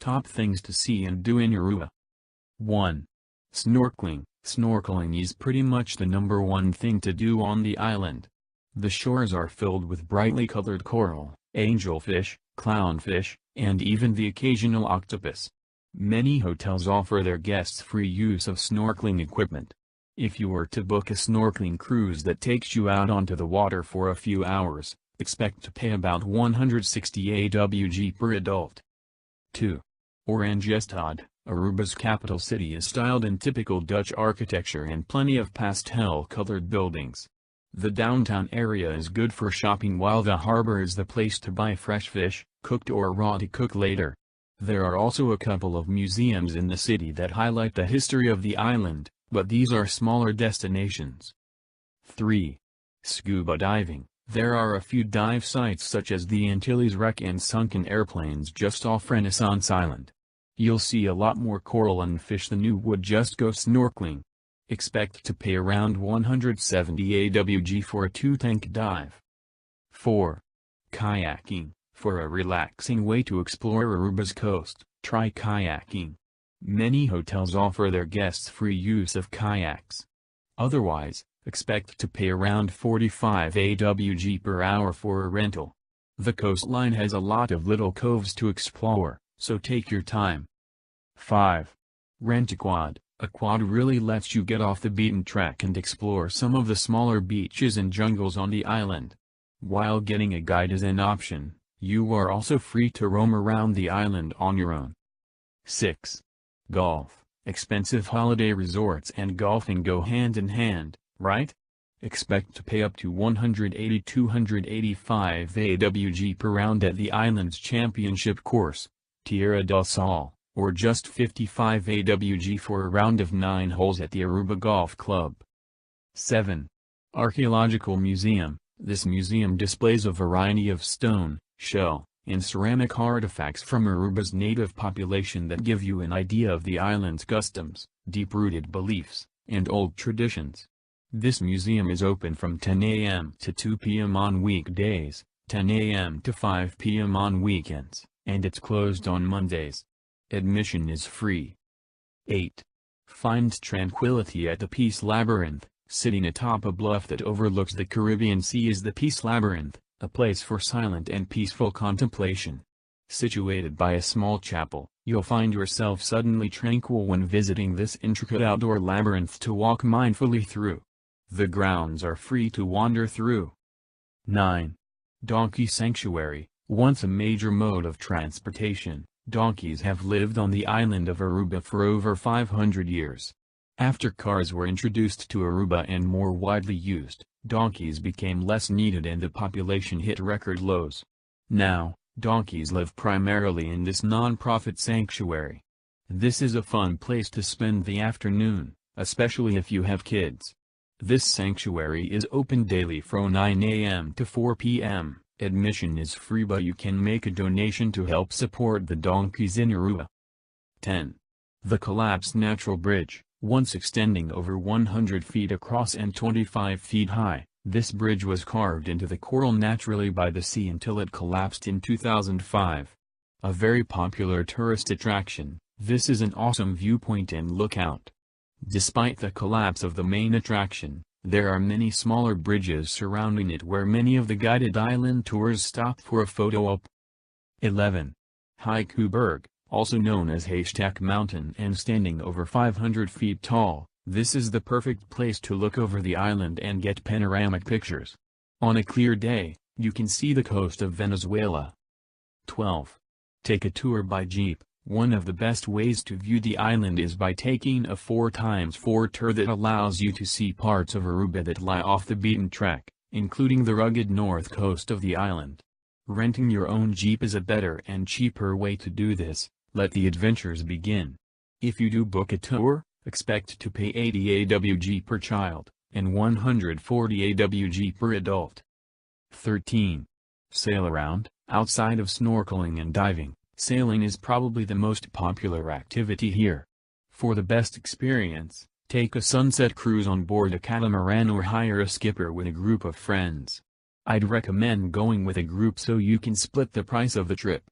Top things to see and do in Aruba. 1. Snorkeling. Snorkeling is pretty much the number one thing to do on the island. The shores are filled with brightly colored coral, angelfish, clownfish, and even the occasional octopus. Many hotels offer their guests free use of snorkeling equipment. If you were to book a snorkeling cruise that takes you out onto the water for a few hours, expect to pay about 160 AWG per adult. 2. RentaQuad. Aruba's capital city is styled in typical Dutch architecture and plenty of pastel-colored buildings. The downtown area is good for shopping while the harbor is the place to buy fresh fish, cooked or raw to cook later. There are also a couple of museums in the city that highlight the history of the island, but these are smaller destinations. 3. Scuba diving. There are a few dive sites such as the Antilles wreck and sunken airplanes just off Renaissance Island. You'll see a lot more coral and fish than you would just go snorkeling. Expect to pay around 170 AWG for a 2-tank dive. 4. Kayaking. For a relaxing way to explore Aruba's coast, try kayaking. Many hotels offer their guests free use of kayaks. Otherwise, expect to pay around 45 AWG per hour for a rental. The coastline has a lot of little coves to explore, so take your time. 5. RentaQuad. A quad really lets you get off the beaten track and explore some of the smaller beaches and jungles on the island. While getting a guide is an option, you are also free to roam around the island on your own. 6. Golf. Expensive holiday resorts and golfing go hand in hand, right? Expect to pay up to 180–285 AWG per round at the island's championship course, Tierra del Sol, or just 55 AWG for a round of 9 holes at the Aruba Golf Club. 7. Archaeological Museum. This museum displays a variety of stone, shell, and ceramic artifacts from Aruba's native population that give you an idea of the island's customs, deep-rooted beliefs, and old traditions. This museum is open from 10 a.m. to 2 p.m. on weekdays, 10 a.m. to 5 p.m. on weekends, and it's closed on Mondays. Admission is free. 8. Find tranquility at the Peace Labyrinth. Sitting atop a bluff that overlooks the Caribbean Sea is the Peace Labyrinth, a place for silent and peaceful contemplation. Situated by a small chapel, you'll find yourself suddenly tranquil when visiting this intricate outdoor labyrinth to walk mindfully through. The grounds are free to wander through. 9. Donkey Sanctuary. Once a major mode of transportation, donkeys have lived on the island of Aruba for over 500 years. After cars were introduced to Aruba and more widely used, donkeys became less needed and the population hit record lows. Now, donkeys live primarily in this non-profit sanctuary. This is a fun place to spend the afternoon, especially if you have kids. This sanctuary is open daily from 9 a.m. to 4 p.m. Admission is free, but you can make a donation to help support the donkeys in Aruba. 10. The collapsed natural bridge. Once extending over 100 feet across and 25 feet high, this bridge was carved into the coral naturally by the sea until it collapsed in 2005. A very popular tourist attraction, this is an awesome viewpoint and lookout. Despite the collapse of the main attraction, there are many smaller bridges surrounding it where many of the guided island tours stop for a photo op. 11. Haiku Berg. Also known as Haystack Mountain and standing over 500 feet tall, this is the perfect place to look over the island and get panoramic pictures. On a clear day, you can see the coast of Venezuela. 12. Take a tour by Jeep. One of the best ways to view the island is by taking a 4x4 tour that allows you to see parts of Aruba that lie off the beaten track, including the rugged north coast of the island. Renting your own Jeep is a better and cheaper way to do this. Let the adventures begin. If you do book a tour, expect to pay 80 AWG per child, and 140 AWG per adult. 13. Sail around. Outside of snorkeling and diving, sailing is probably the most popular activity here. For the best experience, take a sunset cruise on board a catamaran or hire a skipper with a group of friends. I'd recommend going with a group so you can split the price of the trip.